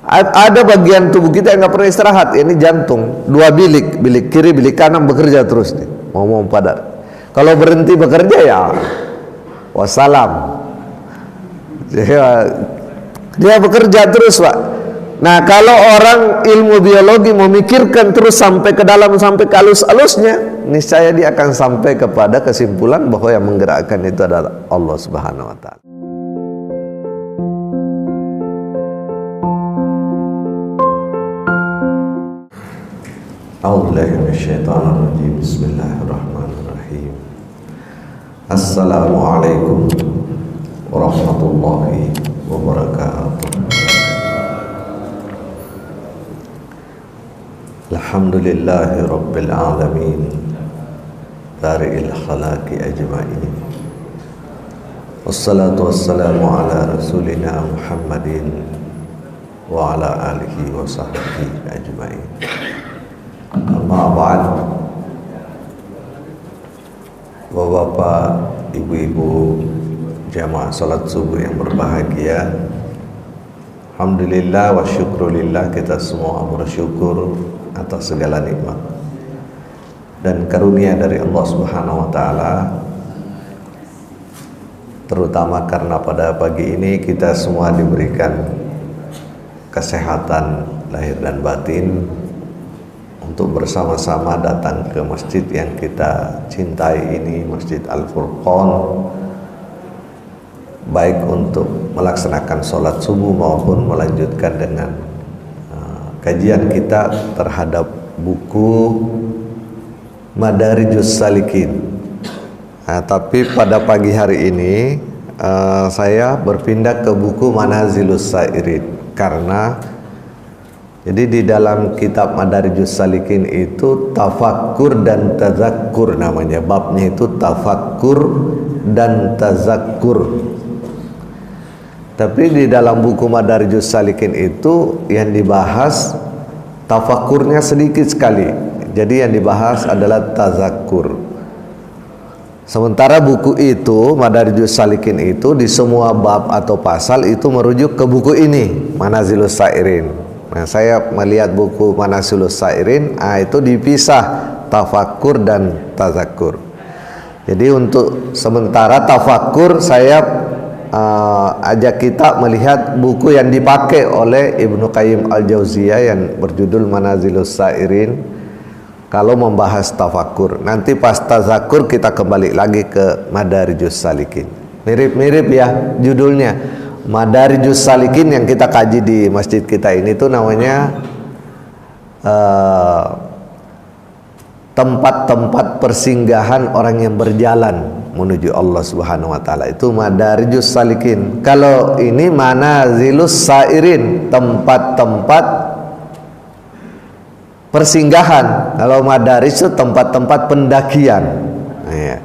Ada bagian tubuh kita yang nggak pernah istirahat, ini jantung. Dua bilik, bilik kiri, bilik kanan bekerja terus nih, mau padat. Kalau berhenti bekerja ya wassalam. Dia bekerja terus, Pak. Nah, kalau orang ilmu biologi memikirkan terus sampai ke dalam, sampai ke alus-alusnya, niscaya dia akan sampai kepada kesimpulan bahwa yang menggerakkan itu adalah Allah Subhanahu wa Ta'ala. A'udzubillahi minasyaitonirrajim. Bismillahirrahmanirrahim. Assalamualaikum warahmatullahi wabarakatuh. Alhamdulillahi rabbil alamin, bari'il khalaqi ajma'in. Wassalatu wassalamu ala rasulina Muhammadin wa ala alihi wa sahbihi ajma'in. Amma ba'd. Bapak-bapak, ibu-ibu, jamaah salat subuh yang berbahagia, alhamdulillah wa syukrulillah, kita semua bersyukur atas segala nikmat dan karunia dari Allah Subhanahu wa Ta'ala, terutama karena pada pagi ini kita semua diberikan kesehatan lahir dan batin untuk bersama-sama datang ke masjid yang kita cintai ini, Masjid Al-Furqan, baik untuk melaksanakan sholat subuh maupun melanjutkan dengan kajian kita terhadap buku Madarijus Salikin. Nah, tapi pada pagi hari ini saya berpindah ke buku Manazilus Sairin, karena jadi di dalam kitab Madarijus Salikin itu tafakkur dan tazakkur namanya, babnya itu tafakkur dan tazakkur. Tapi di dalam buku Madarijus Salikin itu yang dibahas tafakkurnya sedikit sekali. Jadi yang dibahas adalah tazakkur. Sementara buku itu, Madarijus Salikin itu, di semua bab atau pasal itu merujuk ke buku ini, Manazilus Sairin. Nah, saya melihat buku Manazilus Sairin, itu dipisah tafakkur dan tazakkur. Jadi untuk sementara tafakkur saya ajak kita melihat buku yang dipakai oleh Ibnu Qayyim Al-Jauziyah yang berjudul Manazilus Sairin kalau membahas tafakkur. Nanti pas tazakkur kita kembali lagi ke Madarijus Salikin. Mirip-mirip ya judulnya. Madarijus Salikin yang kita kaji di masjid kita ini tuh namanya tempat-tempat persinggahan orang yang berjalan menuju Allah Subhanahu wa Ta'ala, itu Madarijus Salikin. Kalau ini Manazilus Sairin, tempat-tempat persinggahan. Kalau Madarij itu tempat-tempat pendakian. Ya.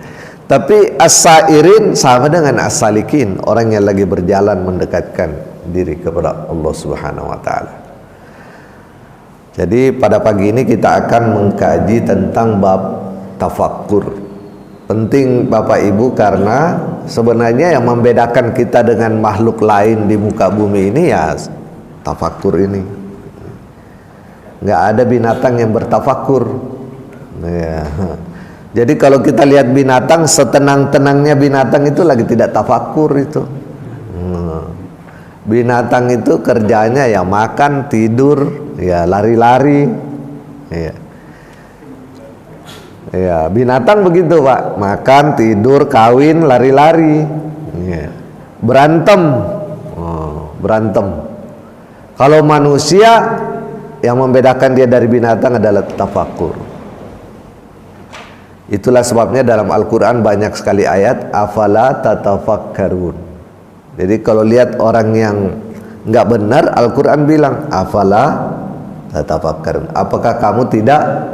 Tapi As-Sairin sama dengan As-Salikin, orang yang lagi berjalan mendekatkan diri kepada Allah Subhanahu wa Ta'ala. Jadi pada pagi ini kita akan mengkaji tentang bab tafakkur. Penting Bapak Ibu, karena sebenarnya yang membedakan kita dengan makhluk lain di muka bumi ini ya tafakkur ini. Nggak ada binatang yang bertafakkur. Ya. Jadi kalau kita lihat binatang, setenang-tenangnya binatang itu lagi tidak tafakkur itu. Binatang itu kerjanya ya makan, tidur, ya lari-lari. Ya. Ya, binatang begitu Pak, makan, tidur, kawin, lari-lari, ya. Berantem, berantem. Kalau manusia, yang membedakan dia dari binatang adalah tafakkur. Itulah sebabnya dalam Al-Quran banyak sekali ayat afala tatafakkarun. Jadi kalau lihat orang yang nggak benar, Al-Quran bilang afala tatafakkarun, apakah kamu tidak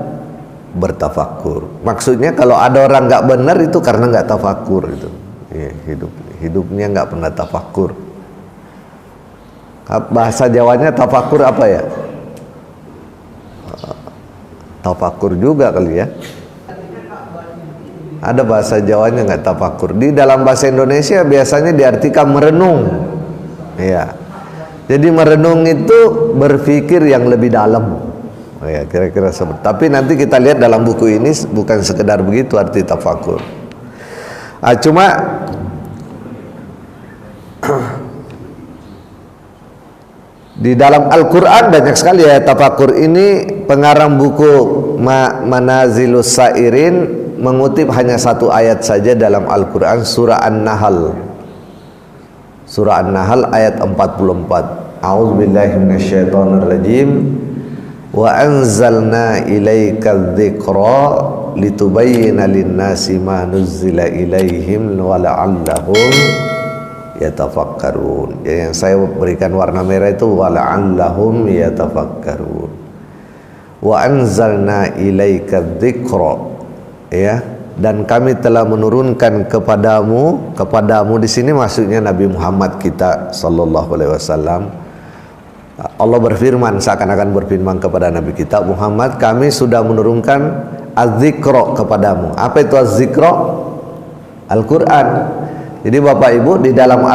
bertafakkur. Maksudnya kalau ada orang nggak benar itu karena nggak tafakkur itu. Ya, hidupnya nggak pernah tafakkur. Bahasa Jawanya tafakkur apa ya? Tafakkur juga kali ya. Ada bahasa Jawanya nggak tafakkur. Di dalam bahasa Indonesia biasanya diartikan merenung. Ya. Jadi merenung itu berpikir yang lebih dalam. Oh ya, kira-kira seperti. Tapi nanti kita lihat dalam buku ini bukan sekedar begitu arti tafakur. Cuma di dalam Al-Quran banyak sekali ya tafakur ini. Pengarang buku Manazilus Sairin mengutip hanya satu ayat saja dalam Al-Quran, surah An-Nahl. Surah An-Nahl ayat 44. A'udzubillahi minasyaitonirrajim. Wa anzalna ilaika dzikra litubayyana lin-nasi ma nuzzila ilaihim wa la'allahum yatafakkarun. Jadi yang saya berikan warna merah itu wa la'allahum yatafakkarun. Wa anzalna ilaika dzikra, ya, dan kami telah menurunkan kepadamu di sini maksudnya Nabi Muhammad kita sallallahu alaihi wasallam. Allah berfirman, seakan-akan berfirman kepada Nabi kita Muhammad, kami sudah menurunkan az-zikra kepadamu. Apa itu az-zikra? Al-Quran. Jadi Bapak Ibu, di dalam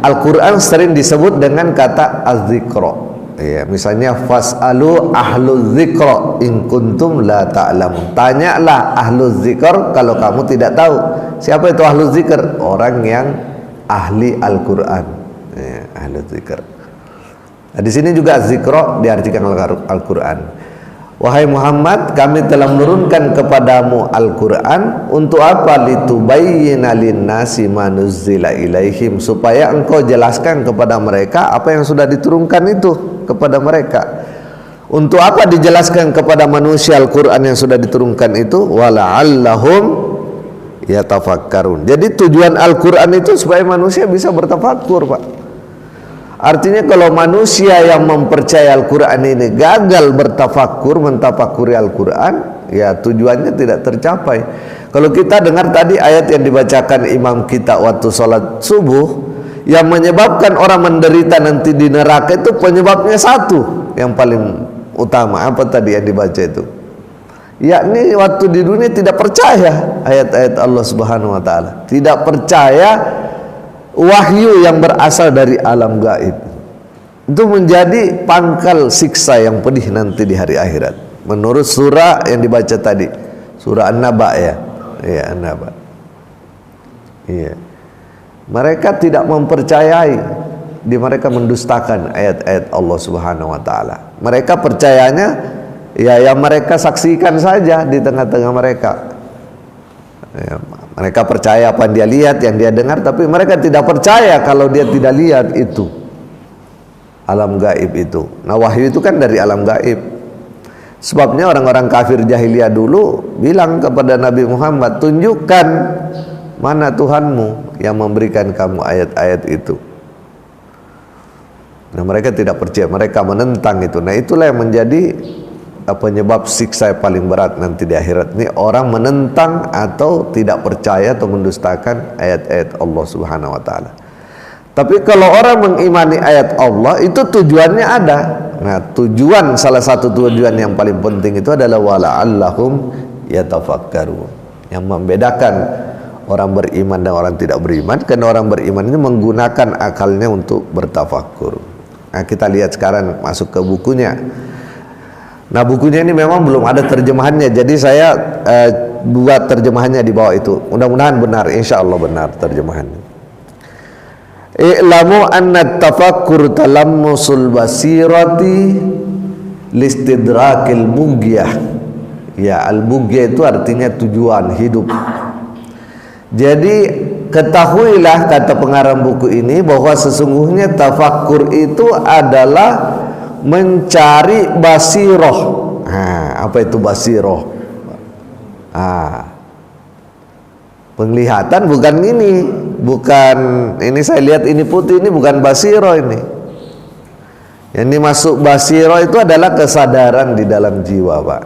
Al-Quran sering disebut dengan kata az-zikra. Ya, misalnya fas'alu ahluz zikra in kuntum la ta'lamun. Tanyalah ahluz zikr kalau kamu tidak tahu. Siapa itu ahluz zikr? Orang yang ahli Al-Quran. Ya, ahluz zikr. Nah, di sini juga zikra diartikan Al-Quran. Wahai Muhammad, kami telah menurunkan kepadamu Al-Quran untuk apa? Litubayyina lin-nasi ma nuzzila ilaihim, supaya engkau jelaskan kepada mereka apa yang sudah diturunkan itu kepada mereka. Untuk apa dijelaskan kepada manusia Al-Quran yang sudah diturunkan itu? Wala'allahum yatafakkarun. Jadi tujuan Al-Quran itu supaya manusia bisa bertafakkur, Pak. Artinya kalau manusia yang mempercayai Al-Quran ini gagal bertafakkur, mentafakuri Al-Quran, ya tujuannya tidak tercapai. Kalau kita dengar tadi ayat yang dibacakan imam kita waktu sholat subuh, yang menyebabkan orang menderita nanti di neraka itu penyebabnya satu yang paling utama. Apa tadi yang dibaca itu? Yakni waktu di dunia tidak percaya ayat-ayat Allah Subhanahu wa taala, tidak percaya wahyu yang berasal dari alam gaib. Itu menjadi pangkal siksa yang pedih nanti di hari akhirat. Menurut surah yang dibaca tadi, surah An-Naba, ya. Iya, An-Naba. Iya. Mereka tidak mempercayai, mereka mendustakan ayat-ayat Allah Subhanahu wa taala. Mereka percayanya ya yang mereka saksikan saja di tengah-tengah mereka. Ya, mereka percaya apa yang dia lihat, yang dia dengar, tapi mereka tidak percaya kalau dia tidak lihat itu alam gaib itu. Nah, wahyu itu kan dari alam gaib. Sebabnya orang-orang kafir jahiliyah dulu bilang kepada Nabi Muhammad, tunjukkan mana Tuhanmu yang memberikan kamu ayat-ayat itu. Nah, mereka tidak percaya, mereka menentang itu. Nah, itulah yang menjadi penyebab siksa yang paling berat nanti di akhirat. Ini orang menentang atau tidak percaya atau mendustakan ayat-ayat Allah Subhanahu wa taala. Tapi kalau orang mengimani ayat Allah, itu tujuannya ada. Nah, salah satu tujuan yang paling penting itu adalah wala'allahum yatafakkarun. Yang membedakan orang beriman dan orang tidak beriman, karena orang beriman ini menggunakan akalnya untuk bertafakkur. Nah, kita lihat sekarang masuk ke bukunya. Nah, bukunya ini memang belum ada terjemahannya, jadi saya buat terjemahannya di bawah itu. Mudah-mudahan benar, insya Allah benar terjemahannya. I'lamu anna tafakkur talammusul basirati listidrakil bugyah. Ya, al-bugyah itu artinya tujuan hidup. Jadi ketahuilah, kata pengarang buku ini, bahwa sesungguhnya tafakkur itu adalah mencari basiroh. Apa itu basiroh? Penglihatan bukan ini, bukan ini saya lihat ini putih, ini bukan basiroh ini. Yang dimaksud basiroh itu adalah kesadaran di dalam jiwa, Pak.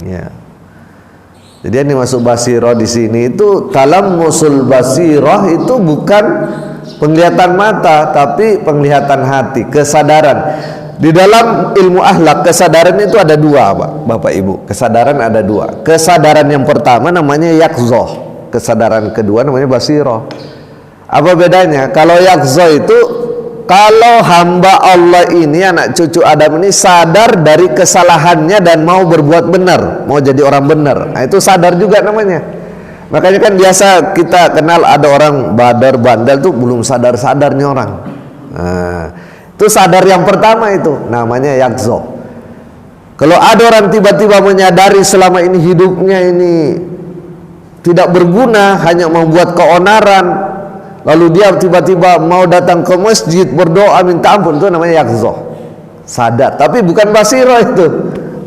Ya. Jadi yang dimaksud basiroh di sini itu talammusul basiroh itu bukan penglihatan mata, tapi penglihatan hati, kesadaran. Di dalam ilmu akhlak, kesadaran itu ada dua, Pak, Bapak Ibu. Kesadaran ada dua. Kesadaran yang pertama namanya yakzoh, kesadaran kedua namanya basiroh. Apa bedanya? Kalau yakzoh itu kalau hamba Allah ini, anak cucu Adam ini sadar dari kesalahannya dan mau berbuat benar, mau jadi orang benar, nah, itu sadar juga namanya. Makanya kan biasa kita kenal ada orang badar bandel tuh belum sadar-sadarnya orang. Nah, itu sadar yang pertama, itu namanya yakzo. Kalau ada orang tiba-tiba menyadari selama ini hidupnya ini tidak berguna, hanya membuat keonaran, lalu dia tiba-tiba mau datang ke masjid berdoa minta ampun, itu namanya yakzo, sadar. Tapi bukan basiro itu.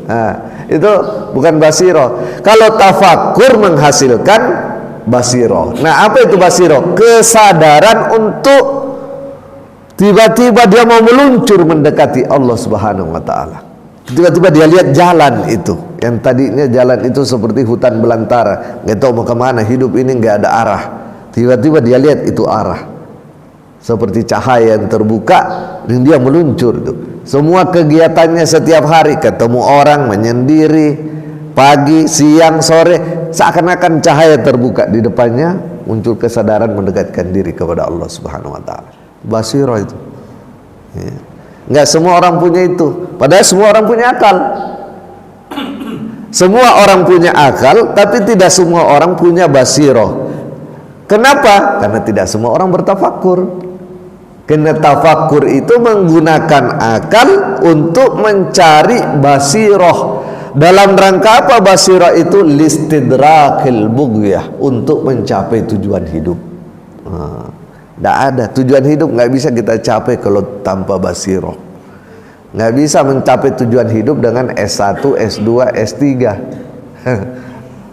Nah, itu bukan basiro. Kalau tafakur menghasilkan basiro. Nah, apa itu basiro? Kesadaran untuk tiba-tiba dia mau meluncur mendekati Allah Subhanahu wa taala. Tiba-tiba dia lihat jalan itu, yang tadinya jalan itu seperti hutan belantara, nggak tahu mau kemana, hidup ini nggak ada arah. Tiba-tiba dia lihat itu arah, seperti cahaya yang terbuka, dan dia meluncur tuh. Semua kegiatannya setiap hari, ketemu orang, menyendiri, pagi, siang, sore, seakan-akan cahaya terbuka di depannya, muncul kesadaran mendekatkan diri kepada Allah Subhanahu wa taala. Basiro itu. Ya. Nggak semua orang punya itu, padahal semua orang punya akal. Semua orang punya akal, tapi tidak semua orang punya basiro. Kenapa? Karena tidak semua orang bertafakur. Karena tafakur itu menggunakan akal untuk mencari basiroh. Dalam rangka apa basiroh itu? Listidrakil bughyah, untuk mencapai tujuan hidup. Tidak ada tujuan hidup, nggak bisa kita capai kalau tanpa basiroh. Nggak bisa mencapai tujuan hidup dengan S1, S2, S3.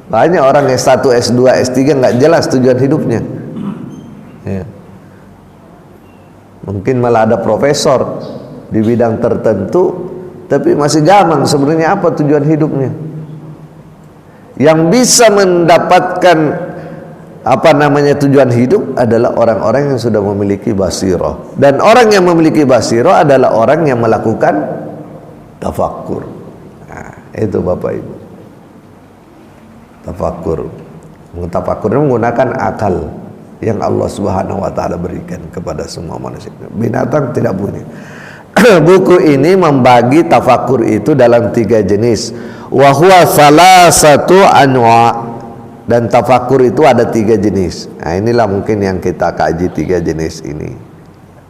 Banyak orang S1, S2, S3 nggak jelas tujuan hidupnya. Ya. Mungkin malah ada profesor di bidang tertentu, tapi masih gamang sebenarnya apa tujuan hidupnya. Yang bisa mendapatkan tujuan hidup adalah orang-orang yang sudah memiliki basirah. Dan orang yang memiliki basirah adalah orang yang melakukan tafakkur. Nah, itu Bapak Ibu. Tafakkur. Tafakkur menggunakan akal yang Allah Subhanahu wa taala berikan kepada semua manusia. Binatang tidak punya. Buku ini membagi tafakkur itu dalam 3 jenis. Wa huwa salasatu anwa'. Dan tafakur itu ada 3 jenis. Nah, inilah mungkin yang kita kaji 3 jenis ini.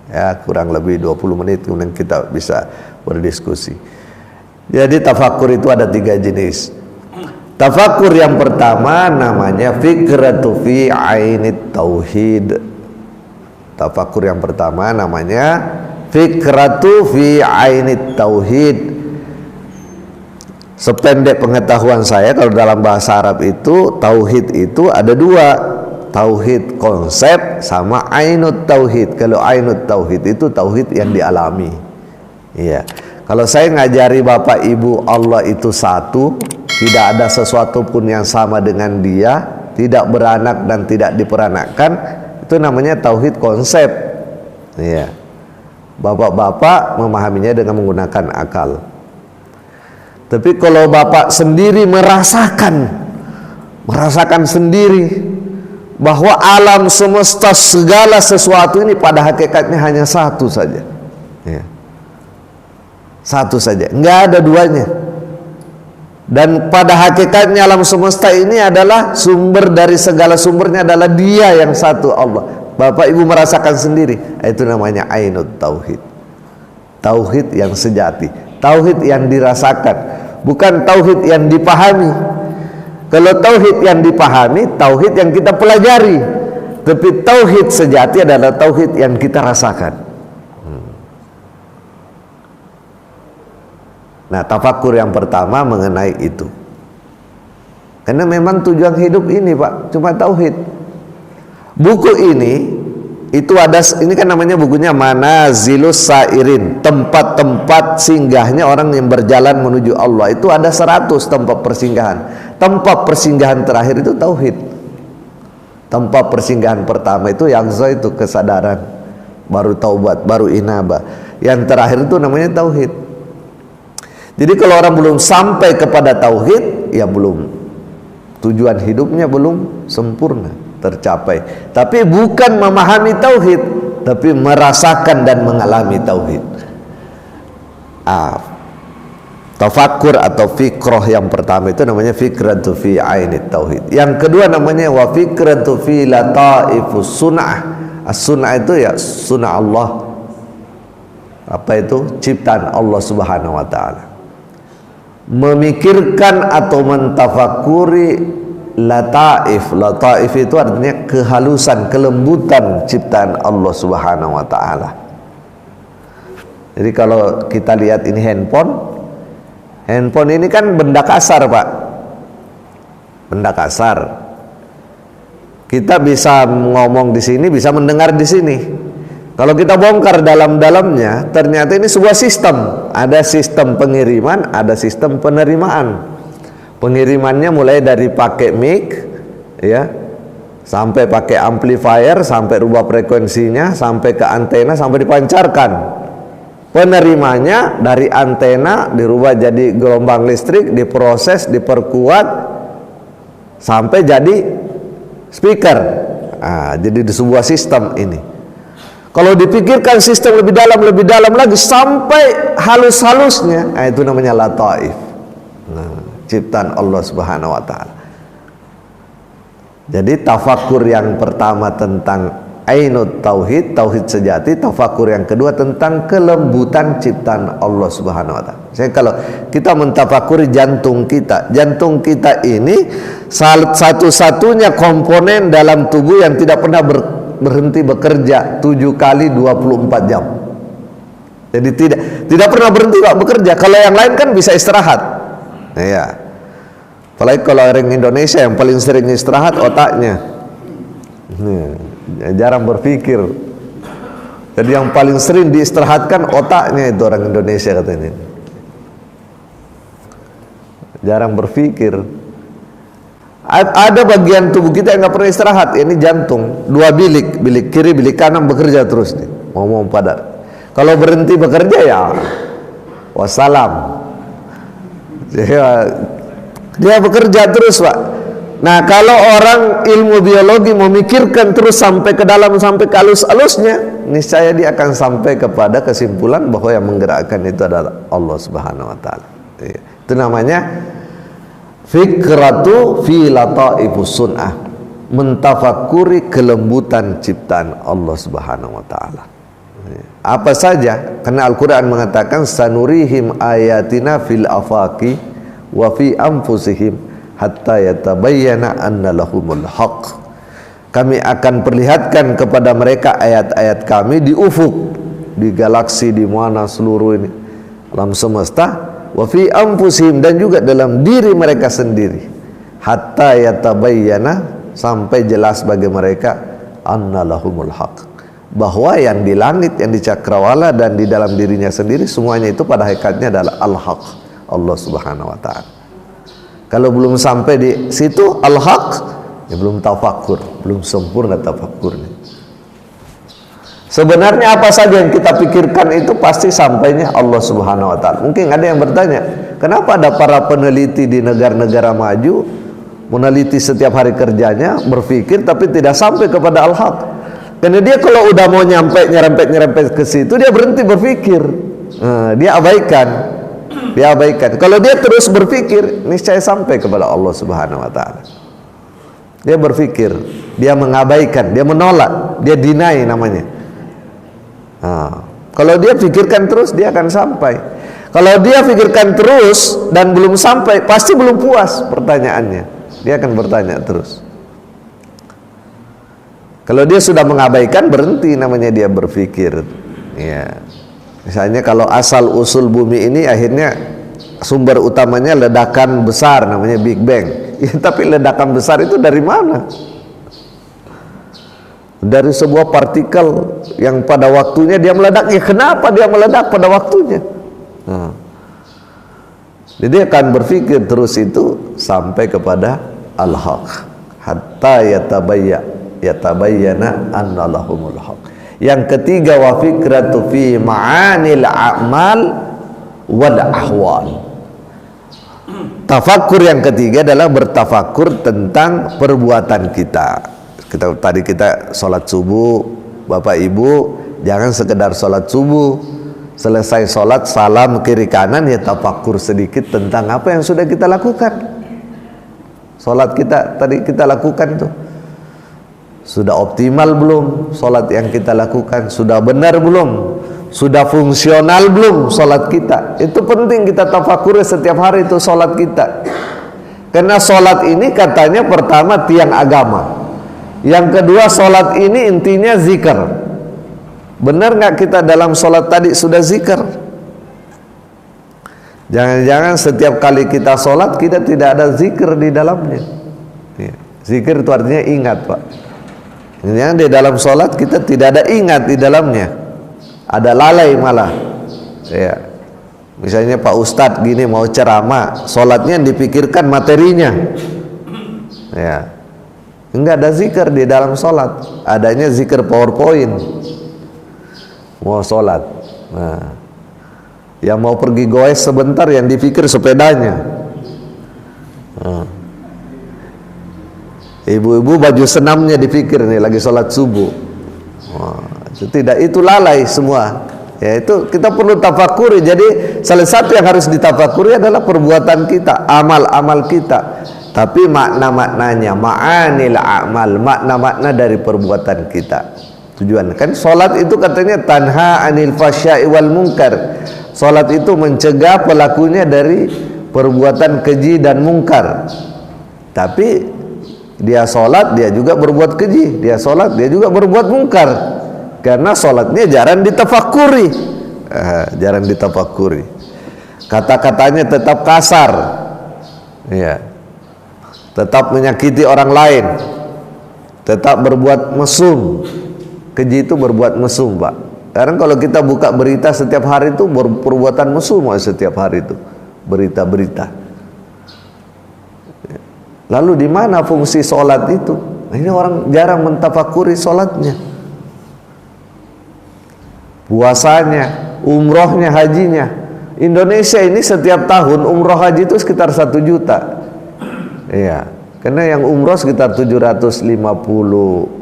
Ya, kurang lebih 20 menit kemudian kita bisa berdiskusi. Jadi tafakur itu ada 3 jenis. Tafakur yang pertama namanya fikratu fi ainit tauhid. Tafakur yang pertama namanya fikratu fi ainit tauhid. Sependek pengetahuan saya, kalau dalam bahasa Arab itu tauhid itu ada 2, tauhid konsep sama ainut tauhid. Kalau ainut tauhid itu tauhid yang dialami. Iya. Kalau saya ngajari Bapak Ibu Allah itu satu, tidak ada sesuatu pun yang sama dengan Dia, tidak beranak dan tidak diperanakkan, itu namanya tauhid konsep. Iya. Bapak-bapak memahaminya dengan menggunakan akal. Tapi kalau Bapak sendiri merasakan sendiri bahwa alam semesta segala sesuatu ini pada hakikatnya hanya satu saja, ya. Satu saja, nggak ada duanya. Dan pada hakikatnya alam semesta ini adalah sumber dari segala sumbernya adalah Dia yang satu, Allah. Bapak Ibu merasakan sendiri, itu namanya ainut tauhid. Tauhid yang sejati, tauhid yang dirasakan, bukan tauhid yang dipahami. Kalau tauhid yang dipahami, tauhid yang kita pelajari. Tapi tauhid sejati adalah tauhid yang kita rasakan. Nah, tafakur yang pertama mengenai itu. Karena memang tujuan hidup ini, Pak, cuma tauhid. Buku ini itu ada, ini kan namanya bukunya Manazilus Sairin, tempat-tempat singgahnya orang yang berjalan menuju Allah. Itu ada 100 tempat persinggahan. Tempat persinggahan terakhir itu tauhid. Tempat persinggahan pertama itu yakza, itu kesadaran, baru taubat, baru inabah. Yang terakhir itu namanya tauhid. Jadi kalau orang belum sampai kepada tauhid, ya belum, tujuan hidupnya belum sempurna tercapai. Tapi bukan memahami tauhid, tapi merasakan dan mengalami tauhid. Tafakkur atau fikroh yang pertama itu namanya fikratu fi ainit tauhid. Yang kedua namanya wa fikratu fi lataifus sun'ah. As-sun'ah itu ya sun'ah Allah. Apa itu? Ciptaan Allah Subhanahu wa taala. Memikirkan atau mentafakuri lataif. Lataif itu artinya kehalusan, kelembutan ciptaan Allah Subhanahu wa taala. Jadi kalau kita lihat ini handphone ini kan benda kasar, Pak. Benda kasar. Kita bisa ngomong di sini, bisa mendengar di sini. Kalau kita bongkar dalam-dalamnya, ternyata ini sebuah sistem. Ada sistem pengiriman, ada sistem penerimaan. Pengirimannya mulai dari pakai mic, ya, sampai pakai amplifier, sampai rubah frekuensinya, sampai ke antena, sampai dipancarkan. Penerimanya dari antena dirubah jadi gelombang listrik, diproses, diperkuat sampai jadi speaker. Jadi di sebuah sistem ini. Kalau dipikirkan sistem lebih dalam lagi sampai halus-halusnya, itu namanya lataif. Ciptaan Allah Subhanahu wa taala. Jadi tafakkur yang pertama tentang ainut tauhid, tauhid sejati. Tafakkur yang kedua tentang kelembutan ciptaan Allah Subhanahu wa taala. Jadi kalau kita mentafakuri jantung kita ini satu-satunya komponen dalam tubuh yang tidak pernah berhenti bekerja 7 kali 24 jam. Jadi tidak pernah berhenti Pak bekerja. Kalau yang lain kan bisa istirahat. Ya. Apalagi kalau orang Indonesia yang paling sering istirahat otaknya. Jarang berpikir. Jadi yang paling sering diistirahatkan otaknya itu orang Indonesia katanya. Jarang berpikir. Ada bagian tubuh kita yang nggak pernah istirahat. Ini jantung, 2 bilik kiri, bilik kanan bekerja terus nih. Ngomong padat. Kalau berhenti bekerja ya wassalam. Dia bekerja terus Pak. Nah kalau orang ilmu biologi memikirkan terus sampai ke dalam, sampai ke halus-halusnya, niscaya dia akan sampai kepada kesimpulan bahwa yang menggerakkan itu adalah Allah Subhanahu wa taala. Itu namanya fikratu fi lataifus sun'ah, mentafakuri kelembutan ciptaan Allah Subhanahu wa taala. Apa saja? Karena Al-Quran mengatakan sanurihim ayatina fil afaqi wa fi anfusihim hatta yatabayyana anna lahumul haq. Kami akan perlihatkan kepada mereka ayat-ayat kami di ufuk, di galaksi, di mana seluruh ini alam semesta, wa fi anfusihim, dan juga dalam diri mereka sendiri, hatta yatabayyana, sampai jelas bagi mereka, anna lahumul haq, bahwa yang di langit, yang di cakrawala, dan di dalam dirinya sendiri, semuanya itu pada hakikatnya adalah al-haq, Allah Subhanahu wa taala. Kalau belum sampai di situ al-haq, ya belum tafakur, belum sempurna tafakurnya. Sebenarnya apa saja yang kita pikirkan itu pasti sampainya Allah Subhanahu wa taala. Mungkin ada yang bertanya, kenapa ada para peneliti di negara-negara maju meneliti setiap hari kerjanya, berpikir tapi tidak sampai kepada al-haq? Karena dia kalau udah mau nyerempet ke situ, dia berhenti berpikir. Dia abaikan. Kalau dia terus berpikir, niscaya sampai kepada Allah Subhanahu wa taala. Dia berpikir, dia mengabaikan, dia menolak, dia deny namanya. Kalau dia pikirkan terus, dia akan sampai. Kalau dia pikirkan terus dan belum sampai, pasti belum puas pertanyaannya. Dia akan bertanya terus. Kalau dia sudah mengabaikan, berhenti namanya dia berpikir. Ya. Misalnya kalau asal usul bumi ini akhirnya sumber utamanya ledakan besar, namanya Big Bang. Ya, tapi ledakan besar itu dari mana? Dari sebuah partikel yang pada waktunya dia meledak. Ya, kenapa dia meledak pada waktunya? Jadi dia akan berpikir terus itu sampai kepada al-haq, hatta yatabayyana anna lahumul haq. Yang ketiga, wa fikratu fi ma'anil a'mal wal ahwal. Tafakkur yang ketiga adalah bertafakkur tentang perbuatan kita. Tadi kita sholat subuh, Bapak Ibu jangan sekedar sholat subuh, selesai sholat salam kiri kanan, ya tafakur sedikit tentang apa yang sudah kita lakukan. Sholat kita tadi kita lakukan tuh sudah optimal belum? Sholat yang kita lakukan sudah benar belum? Sudah fungsional belum sholat kita? Itu penting kita tafakuri setiap hari itu sholat kita. Karena sholat ini katanya pertama tiang agama, yang kedua sholat ini intinya zikir. Benar nggak kita dalam sholat tadi sudah zikir? Jangan-jangan setiap kali kita sholat kita tidak ada zikir di dalamnya. Zikir itu artinya ingat, Pak. Jangan di dalam sholat kita tidak ada ingat di dalamnya, ada lalai malah. Ya. Misalnya Pak Ustadz gini mau ceramah, sholatnya dipikirkan materinya. Ya. Enggak ada zikir di dalam sholat, adanya zikir PowerPoint. Mau sholat, nah, yang mau pergi goes sebentar yang dipikir sepedanya. Ibu-ibu baju senamnya dipikir nih lagi sholat subuh. Tidak, itu lalai semua. Ya, itu kita perlu tafakuri. Jadi salah satu yang harus ditafakuri adalah perbuatan kita, amal-amal kita. Tapi makna-maknanya, ma'anil a'mal, makna-makna dari perbuatan kita. Tujuan kan sholat itu katanya tanha anil fasya'i wal munkar. Sholat itu mencegah pelakunya dari perbuatan keji dan mungkar. Tapi dia sholat dia juga berbuat keji, dia sholat dia juga berbuat mungkar. Karena sholatnya jarang ditafakuri, jarang ditafakuri. Kata-katanya tetap kasar, ya, tetap menyakiti orang lain, tetap berbuat mesum. Keji itu berbuat mesum, Pak. Karena kalau kita buka berita setiap hari itu perbuatan mesum setiap hari itu, berita-berita. Lalu di mana fungsi sholat itu? Nah, ini orang jarang mentafakuri sholatnya, puasanya, umrohnya, hajinya. Indonesia ini setiap tahun umroh haji itu sekitar 1 juta. Iya, karena yang umroh sekitar 750.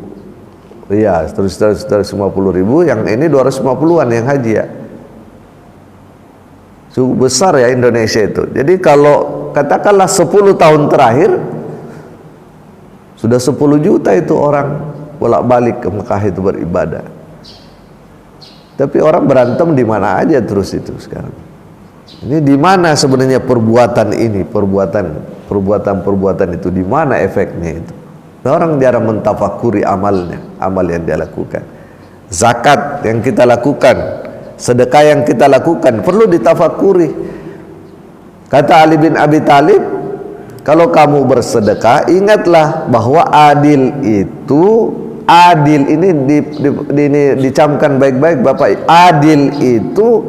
Iya, terus 150.000, yang ini 250-an yang haji ya. Cukup besar ya Indonesia itu. Jadi kalau katakanlah 10 tahun terakhir sudah 10 juta itu orang bolak-balik ke Mekah itu beribadah. Tapi orang berantem di mana aja terus itu sekarang. Ini di mana sebenarnya perbuatan ini, perbuatan itu di mana efeknya itu? Orang jarang mentafakuri amalnya, amal yang dia lakukan. Zakat yang kita lakukan, sedekah yang kita lakukan perlu ditafakuri. Kata Ali bin Abi Thalib, kalau kamu bersedekah ingatlah bahwa adil itu, adil ini dicamkan baik-baik Bapak. Adil itu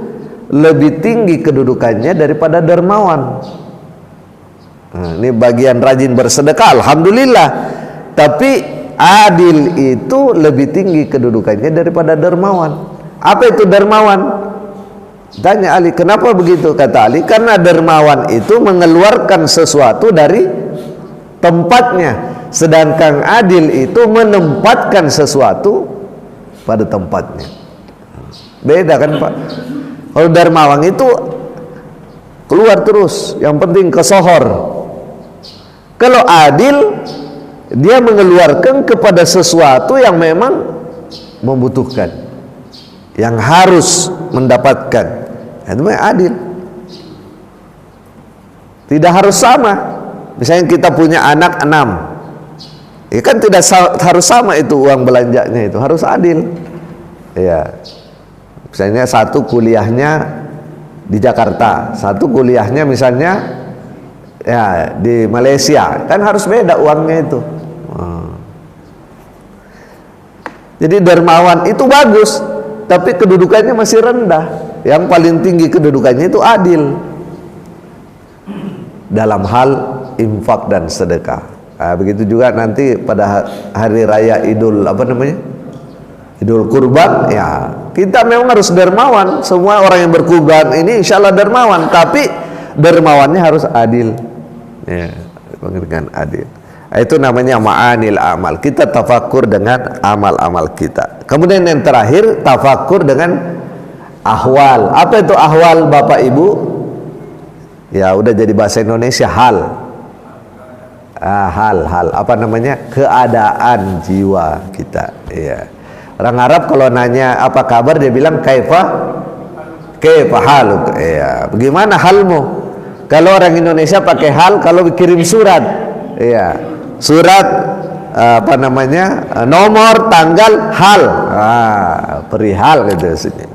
lebih tinggi kedudukannya daripada dermawan. Nah, ini bagian rajin bersedekah, alhamdulillah. Tapi adil itu lebih tinggi kedudukannya daripada dermawan. Apa itu dermawan? Tanya Ali, kenapa begitu? Kata Ali, karena dermawan itu mengeluarkan sesuatu dari tempatnya, sedangkan adil itu menempatkan sesuatu pada tempatnya. Beda kan Pak? Kalau dermawan itu keluar terus, yang penting kesohor. Kalau adil, dia mengeluarkan kepada sesuatu yang memang membutuhkan, yang harus mendapatkan. Itu adil. Tidak harus sama. Misalnya kita punya anak 6, ya kan tidak harus sama itu uang belanjanya, itu harus adil. Ya, misalnya satu kuliahnya di Jakarta, satu kuliahnya misalnya ya di Malaysia, kan harus beda uangnya itu. Jadi dermawan itu bagus, tapi kedudukannya masih rendah. Yang paling tinggi kedudukannya itu adil dalam hal infak dan sedekah. Nah, begitu juga nanti pada hari raya Idul Idul Kurban, ya kita memang harus dermawan. Semua orang yang berkurban ini insya Allah dermawan, tapi dermawannya harus adil. Ya, dengan adil. Itu namanya ma'anil amal. Kita tafakur dengan amal-amal kita. Kemudian yang terakhir, tafakur dengan ahwal. Apa itu ahwal, Bapak Ibu? Ya udah jadi bahasa Indonesia, hal. Hal apa namanya, keadaan jiwa kita. Ya. Orang Arab kalau nanya apa kabar, dia bilang kaifa haluk. Ya. Bagaimana halmu? Kalau orang Indonesia pakai hal kalau kirim surat. Ya. Surat apa namanya, nomor, tanggal, hal, perihal gitu sini.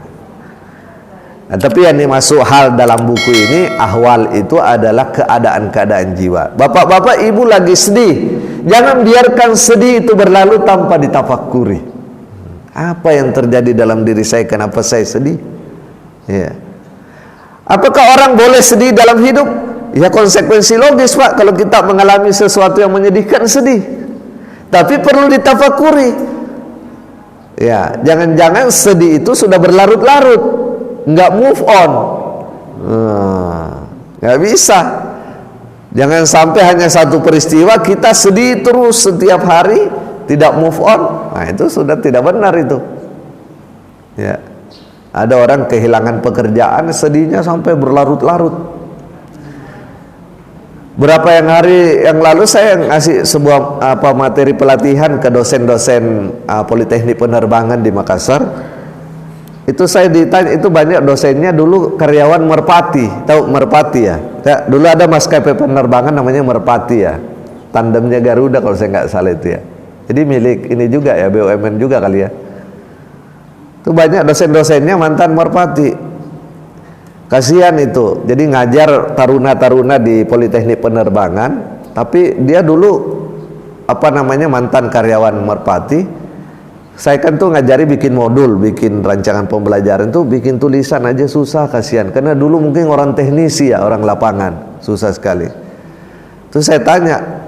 Nah, tapi yang dimasuk hal dalam buku ini, ahwal itu adalah keadaan-keadaan jiwa. Bapak-bapak, ibu lagi sedih, jangan biarkan sedih itu berlalu tanpa ditafakuri. Apa yang terjadi dalam diri saya, kenapa saya sedih? Ya. Apakah orang boleh sedih dalam hidup? Ya konsekuensi logis, Pak, kalau kita mengalami sesuatu yang menyedihkan, sedih. Tapi perlu ditafakuri. Ya, jangan-jangan sedih itu sudah berlarut-larut, nggak move on. Nggak bisa. Jangan sampai hanya satu peristiwa kita sedih terus setiap hari, tidak move on. Nah, itu sudah tidak benar itu. Ya. Ada orang kehilangan pekerjaan, sedihnya sampai berlarut-larut. Berapa hari yang lalu saya ngasih sebuah materi pelatihan ke dosen-dosen Politeknik Penerbangan di Makassar. Itu saya ditanya, itu banyak dosennya dulu karyawan Merpati. Tahu Merpati ya? Ya, dulu ada maskapai penerbangan namanya Merpati ya. Tandemnya Garuda kalau saya nggak salah itu ya. Jadi milik ini juga ya, BUMN juga kali ya. Itu banyak dosen-dosennya mantan Merpati. Kasihan itu, jadi ngajar taruna-taruna di Politeknik Penerbangan, tapi dia dulu apa namanya mantan karyawan Merpati. Saya kan tuh ngajari bikin modul, bikin rancangan pembelajaran tuh, bikin tulisan aja susah, kasihan. Karena dulu mungkin orang teknisi ya, orang lapangan, susah sekali. Terus saya tanya,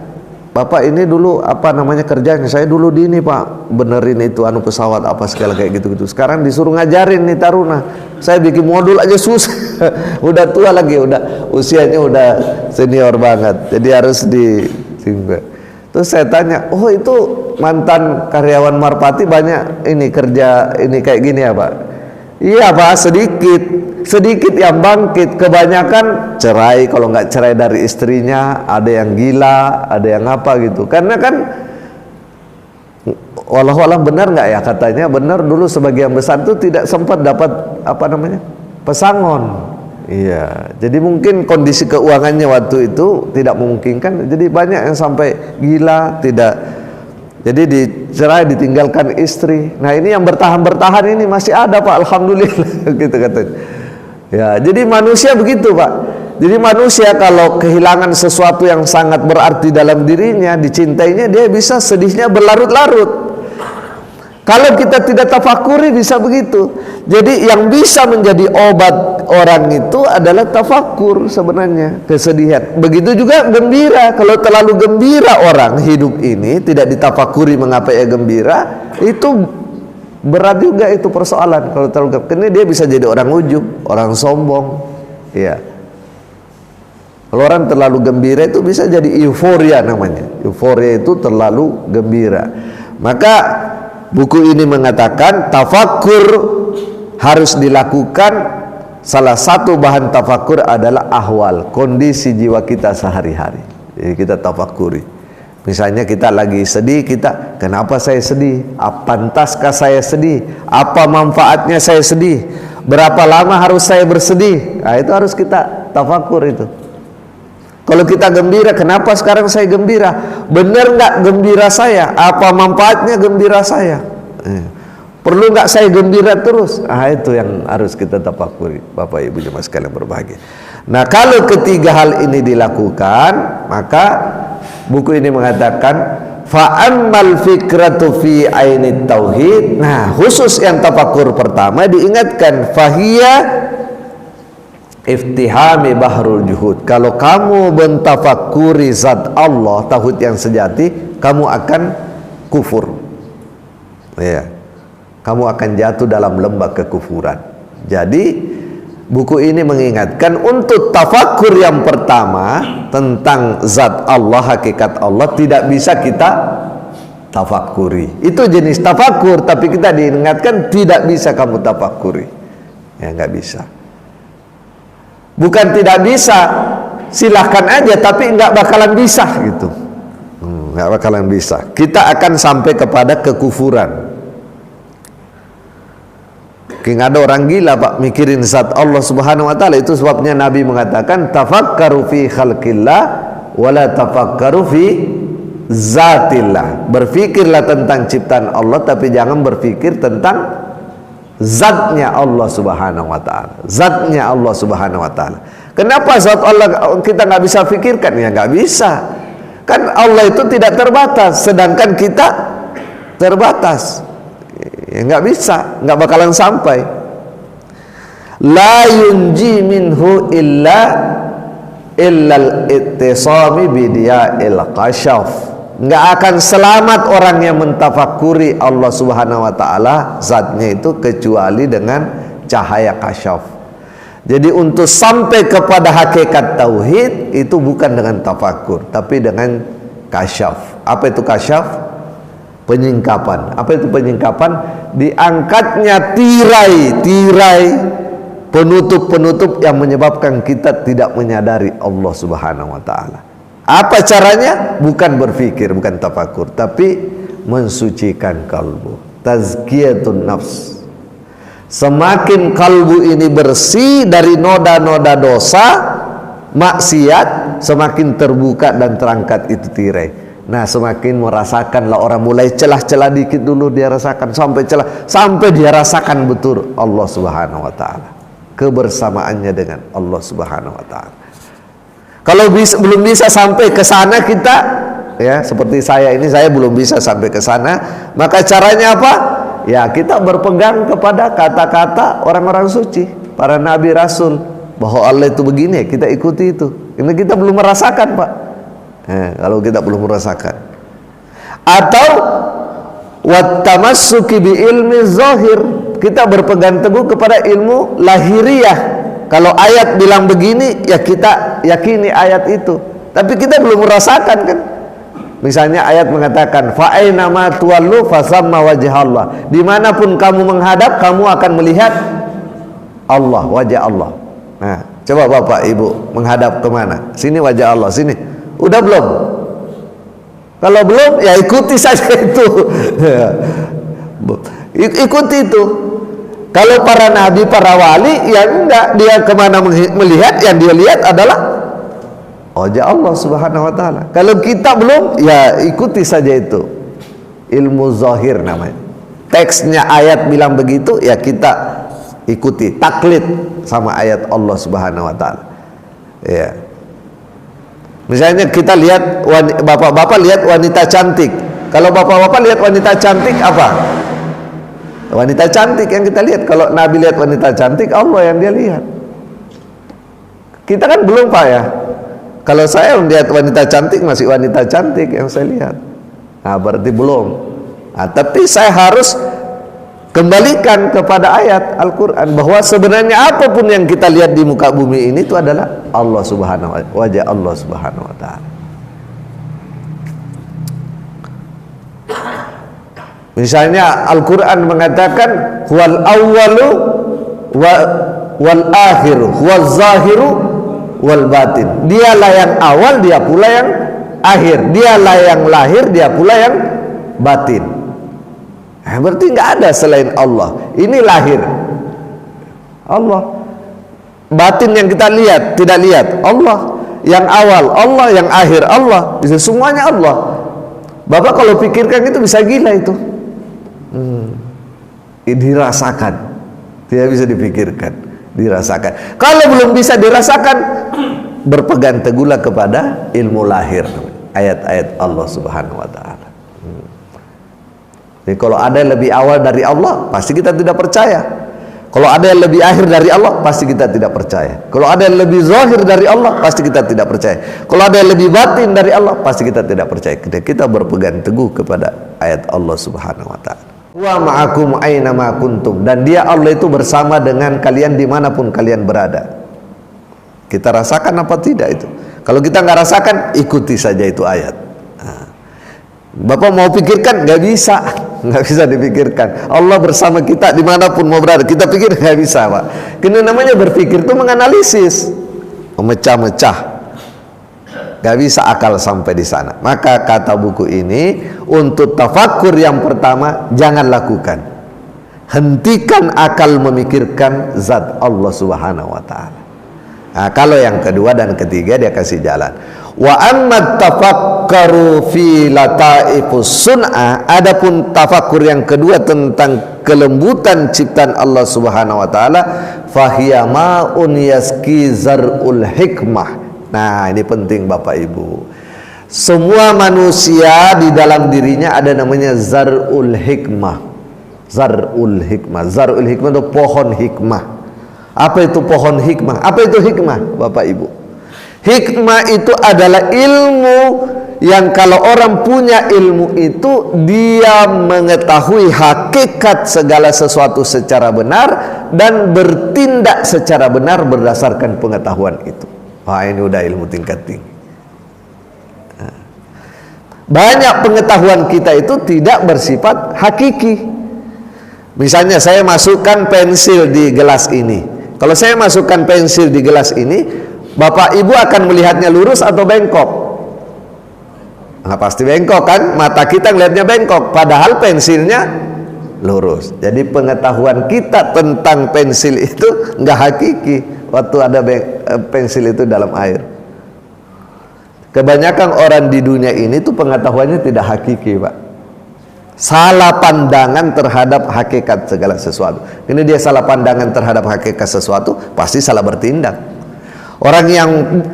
Bapak ini dulu apa namanya kerjanya? Saya dulu di ini Pak, benerin itu pesawat apa segala kayak gitu-gitu. Sekarang disuruh ngajarin nih taruna. Saya bikin modul aja susah. Udah tua lagi, udah usianya udah senior banget. Jadi harus ditinggal. Terus saya tanya, oh itu mantan karyawan Merpati banyak ini kerja ini kayak gini ya Pak? Iya Pak, sedikit yang bangkit, kebanyakan cerai. Kalau nggak cerai dari istrinya, ada yang gila, ada yang apa gitu. Karena kan wallahualam benar nggak ya, katanya benar dulu sebagian besar itu tidak sempat dapat apa namanya pesangon. Iya, jadi mungkin kondisi keuangannya waktu itu tidak memungkinkan. Jadi banyak yang sampai gila, tidak. Jadi dicerai, ditinggalkan istri. Nah ini yang bertahan ini masih ada Pak, alhamdulillah gitu katanya. Ya, jadi manusia begitu Pak. Jadi manusia kalau kehilangan sesuatu yang sangat berarti dalam dirinya, dicintainya, dia bisa sedihnya berlarut-larut. Kalau kita tidak tafakuri bisa begitu. Jadi yang bisa menjadi obat orang itu adalah tafakur sebenarnya, kesedihan. Begitu juga gembira. Kalau terlalu gembira orang hidup ini, tidak ditafakuri mengapa ia gembira, itu berat juga itu persoalan. Kalau terlalu gembira, karena dia bisa jadi orang ujub, orang sombong. Ya. Kalau orang terlalu gembira itu bisa jadi euforia namanya. Euforia itu terlalu gembira. Maka buku ini mengatakan tafakur harus dilakukan. Salah satu bahan tafakur adalah ahwal, kondisi jiwa kita sehari-hari. Jadi kita tafakuri. Misalnya kita lagi sedih, kita kenapa saya sedih? Pantaskah saya sedih? Apa manfaatnya saya sedih? Berapa lama harus saya bersedih? Nah, itu harus kita tafakur itu. Kalau kita gembira, kenapa sekarang saya gembira? Benar nggak gembira saya? Apa manfaatnya gembira saya? Perlu nggak saya gembira terus? Ah, itu yang harus kita tafakuri, Bapak Ibu jemaah sekalian berbahagia. Nah, kalau ketiga hal ini dilakukan, maka buku ini mengatakan fa'ammal fikratu fi ainit tauhid. Nah, khusus yang tafakur pertama diingatkan fahiya iftihami bahrul juhud. Kalau kamu mentafakuri zat Allah, tauhid yang sejati, kamu akan kufur. Ya. Kamu akan jatuh dalam lembah kekufuran. Jadi Buku ini mengingatkan untuk tafakkur yang pertama tentang zat Allah, hakikat Allah tidak bisa kita tafakuri. Itu jenis tafakkur, tapi kita diingatkan tidak bisa kamu tafakuri. Ya nggak bisa. Bukan tidak bisa, silahkan aja, tapi nggak bakalan bisa gitu. Nggak bakalan bisa. Kita akan sampai kepada kekufuran. Ada orang gila pak mikirin zat Allah subhanahu wa ta'ala. Itu sebabnya Nabi mengatakan tafakkaru fi khalqillah wala tafakkaru fi zatillah. Berfikirlah tentang ciptaan Allah, tapi jangan berfikir tentang zatnya Allah subhanahu wa ta'ala. Zatnya Allah subhanahu wa ta'ala. Kenapa zat Allah kita nggak bisa fikirkan? Ya nggak bisa. Kan Allah itu tidak terbatas, sedangkan kita terbatas. Ya nggak bisa, nggak bakalan sampai. La yunji minhu illal ittisami bidiya'il qasyaf. Nggak akan selamat orang yang mentafakuri Allah subhanahu wa ta'ala zatnya itu kecuali dengan cahaya kasyaf. Jadi untuk sampai kepada hakikat tauhid itu bukan dengan tafakur, tapi dengan kasyaf. Apa itu kasyaf? Penyingkapan. Apa itu penyingkapan? Diangkatnya tirai-tirai penutup-penutup yang menyebabkan kita tidak menyadari Allah subhanahu wa ta'ala. Apa caranya? Bukan berpikir, bukan tafakur, tapi mensucikan kalbu. Tazkiyatun nafs. Semakin kalbu ini bersih dari noda-noda dosa, maksiat, semakin terbuka dan terangkat itu tirai. Nah, semakin merasakanlah orang, mulai celah-celah dikit dulu dia rasakan, sampai celah, sampai dia rasakan betul Allah subhanahu wa ta'ala, kebersamaannya dengan Allah subhanahu wa ta'ala. Kalau belum bisa sampai ke sana kita, ya seperti saya ini, saya belum bisa sampai ke sana, maka caranya apa? Ya kita berpegang kepada kata-kata orang-orang suci, para nabi rasul, bahwa Allah itu begini, kita ikuti itu. Ini kita belum merasakan pak. Kalau kita belum merasakan, atau wattamassuki bi ilmi zahir, kita berpegang teguh kepada ilmu lahiriah. Kalau ayat bilang begini, ya kita yakini ayat itu, tapi kita belum merasakan kan. Misalnya ayat mengatakan fa aina ma tuwallu fasamma wajhallah, dimanapun kamu menghadap kamu akan melihat Allah, wajah Allah. Nah, coba bapak ibu menghadap kemana? Sini wajah Allah, sini. Udah belum? Kalau belum, ya ikuti saja itu. Ikuti itu. Kalau para nabi, para wali, ya enggak, dia kemana melihat, yang dia lihat adalah wajah Allah subhanahu wa ta'ala. Kalau kita belum, ya ikuti saja itu. Ilmu zahir namanya. Teksnya ayat bilang begitu, ya kita ikuti, taklid sama ayat Allah subhanahu wa ta'ala. Ya. Misalnya kita lihat, bapak-bapak lihat wanita cantik. Kalau bapak-bapak lihat wanita cantik apa? Wanita cantik yang kita lihat. Kalau Nabi lihat wanita cantik, Allah yang dia lihat. Kita kan belum pak ya. Kalau saya melihat wanita cantik, masih wanita cantik yang saya lihat. Nah berarti belum. Nah, tapi saya harus kembalikan kepada ayat Al-Quran, bahwa sebenarnya apapun yang kita lihat di muka bumi ini itu adalah Allah subhanahu wa ta'ala, wajah Allah subhanahu wa ta'ala. Misalnya Al-Quran mengatakan huwal awwalu wal akhiru huwal zahiru wal batin. Dialah yang awal, dia pula yang akhir. Dialah yang lahir, dia pula yang batin. Berarti nggak ada selain Allah. Ini lahir Allah, batin yang kita lihat tidak lihat Allah, yang awal Allah, yang akhir Allah, itu semuanya Allah. Bapak kalau pikirkan itu bisa gila itu. Dirasakan, tidak bisa dipikirkan, dirasakan. Kalau belum bisa dirasakan, berpegang teguhlah kepada ilmu lahir, ayat-ayat Allah subhanahu wa ta'ala. Jadi kalau ada yang lebih awal dari Allah, pasti kita tidak percaya. Kalau ada yang lebih akhir dari Allah, pasti kita tidak percaya. Kalau ada yang lebih zahir dari Allah, pasti kita tidak percaya. Kalau ada yang lebih batin dari Allah, pasti kita tidak percaya. Kita berpegang teguh kepada ayat Allah subhanahu wa ta'ala. Wa ma'akum aina ma kuntum, dan dia Allah itu bersama dengan kalian dimanapun kalian berada. Kita rasakan apa tidak itu? Kalau kita nggak rasakan, ikuti saja itu ayat. Bapak mau pikirkan, nggak bisa dipikirkan. Allah bersama kita dimanapun mau berada. Kita pikir nggak bisa, Pak. Karena namanya berpikir itu menganalisis, memecah-mecah. Gak bisa akal sampai di sana. Maka kata buku ini, untuk tafakur yang pertama, jangan lakukan. Hentikan akal memikirkan zat Allah Subhanahu wa ta'ala. Nah, kalau yang kedua dan ketiga dia kasih jalan. Wa amma tafakkaru fi lataifus sun'a, adapun tafakur yang kedua tentang kelembutan ciptaan Allah Subhanahu wa ta'ala, fahiya ma'un yaski zar'ul hikmah. Nah, ini penting Bapak Ibu. Semua manusia di dalam dirinya ada namanya zar'ul hikmah. Zar'ul hikmah. Zar'ul hikmah itu pohon hikmah. Apa itu pohon hikmah? Apa itu hikmah, Bapak Ibu? Hikmah itu adalah ilmu yang kalau orang punya ilmu itu, dia mengetahui hakikat segala sesuatu secara benar dan bertindak secara benar berdasarkan pengetahuan itu. Wah, ini udah ilmu tingkat tinggi. Banyak pengetahuan kita itu tidak bersifat hakiki. Misalnya saya masukkan pensil di gelas ini. Kalau saya masukkan pensil di gelas ini, Bapak Ibu akan melihatnya lurus atau bengkok? Nah, pasti bengkok kan? Mata kita ngelihatnya bengkok, padahal pensilnya lurus. Jadi pengetahuan kita tentang pensil itu nggak hakiki waktu ada pensil itu dalam air. Kebanyakan orang di dunia ini tuh pengetahuannya tidak hakiki, Pak. Salah pandangan terhadap hakikat segala sesuatu. Ini dia salah pandangan terhadap hakikat sesuatu, pasti salah bertindak. Orang yang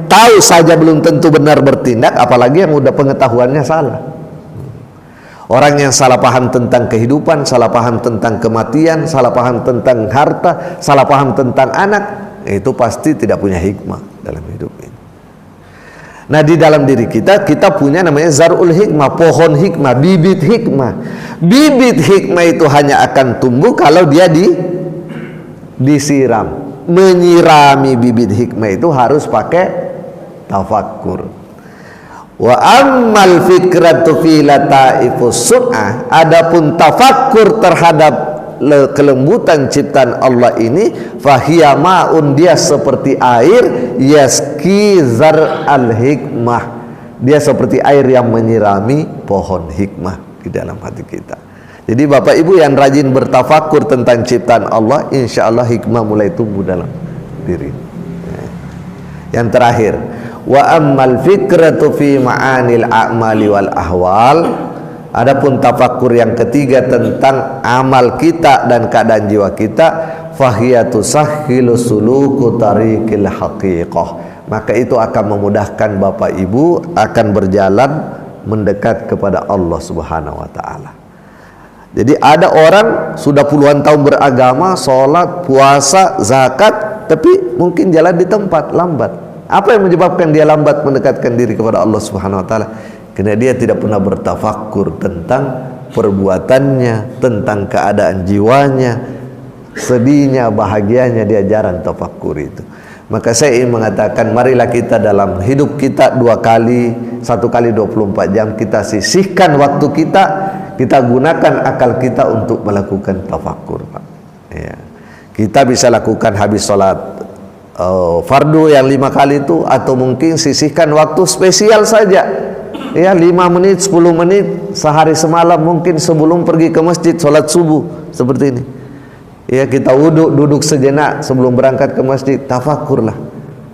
tahu saja belum tentu benar bertindak, apalagi yang udah pengetahuannya salah. Orang yang salah paham tentang kehidupan, salah paham tentang kematian, salah paham tentang harta, salah paham tentang anak, itu pasti tidak punya hikmah dalam hidup ini. Nah, di dalam diri kita, kita punya namanya zar'ul hikmah, pohon hikmah, bibit hikmah. Bibit hikmah itu hanya akan tumbuh kalau dia disiram. Menyirami bibit hikmah itu harus pakai tafakkur. Wa ammal fikratu fi lataifus sun'ah, adapun tafakkur terhadap kelembutan ciptaan Allah ini, fahiya ma'un, dia seperti air, yaski zar'al hikmah, dia seperti air yang menyirami pohon hikmah di dalam hati kita. Jadi Bapak Ibu yang rajin bertafakur tentang ciptaan Allah, insya Allah hikmah mulai tumbuh dalam diri. Yang terakhir, wa ammal fikratu fi ma'anil a'mali wal ahwal, adapun tafakur yang ketiga tentang amal kita dan keadaan jiwa kita, fahiyatu sahhilu suluku tariqil haqiqah, maka itu akan memudahkan Bapak Ibu akan berjalan mendekat kepada Allah Subhanahu wa ta'ala. Jadi ada orang sudah puluhan tahun beragama, sholat, puasa, zakat, tapi mungkin jalan di tempat lambat. Apa yang menyebabkan dia lambat mendekatkan diri kepada Allah Subhanahu wa ta'ala? Karena dia tidak pernah bertafakkur tentang perbuatannya, tentang keadaan jiwanya, sedihnya, bahagianya, dia jarang tafakkur itu. Maka saya ingin mengatakan, marilah kita dalam hidup kita 2 kali, 1 kali 24 jam, kita sisihkan waktu kita gunakan akal kita untuk melakukan tafakkur, Pak. Ya. Kita bisa lakukan habis sholat fardu yang 5 kali itu, atau mungkin sisihkan waktu spesial saja, ya 5 menit, 10 menit sehari semalam, mungkin sebelum pergi ke masjid sholat subuh seperti ini. Ya, kita duduk sejenak sebelum berangkat ke masjid, tafakurlah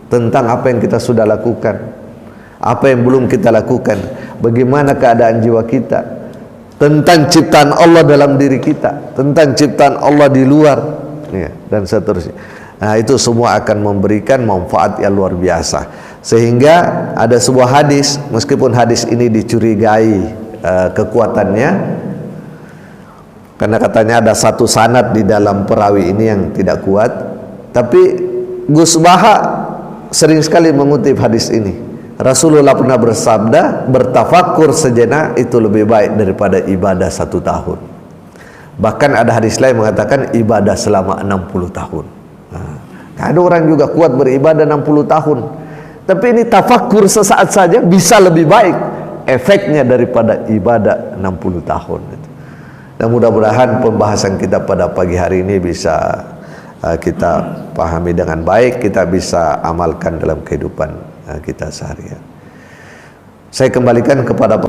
tentang apa yang kita sudah lakukan, apa yang belum kita lakukan, bagaimana keadaan jiwa kita, tentang ciptaan Allah dalam diri kita, tentang ciptaan Allah di luar, ya, dan seterusnya. Nah, itu semua akan memberikan manfaat yang luar biasa. Sehingga ada sebuah hadis, meskipun hadis ini dicurigai kekuatannya, karena katanya ada satu sanad di dalam perawi ini yang tidak kuat, tapi Gus Baha sering sekali mengutip hadis ini. Rasulullah pernah bersabda, bertafakur sejenak itu lebih baik daripada ibadah 1 tahun. Bahkan ada hadis lain mengatakan ibadah selama 60 tahun. Ada orang juga kuat beribadah 60 tahun. Tapi ini tafakur sesaat saja bisa lebih baik efeknya daripada ibadah 60 tahun. Dan mudah-mudahan pembahasan kita pada pagi hari ini bisa kita pahami dengan baik, kita bisa amalkan dalam kehidupan kita sehari-hari. Saya kembalikan kepada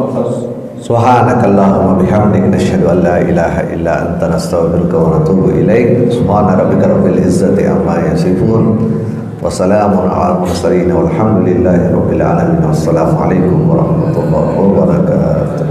Subhanakallahumma bihamdika nasyhadu an la ilaha illa anta nastaghfiruka wa natubu ilaik. Subhana rabbika rabbil izzati amma yasifun wa salamun alal mursalin walhamdulillahi rabbil alamin. Wassalamu alaikum warahmatullahi wabarakatuh.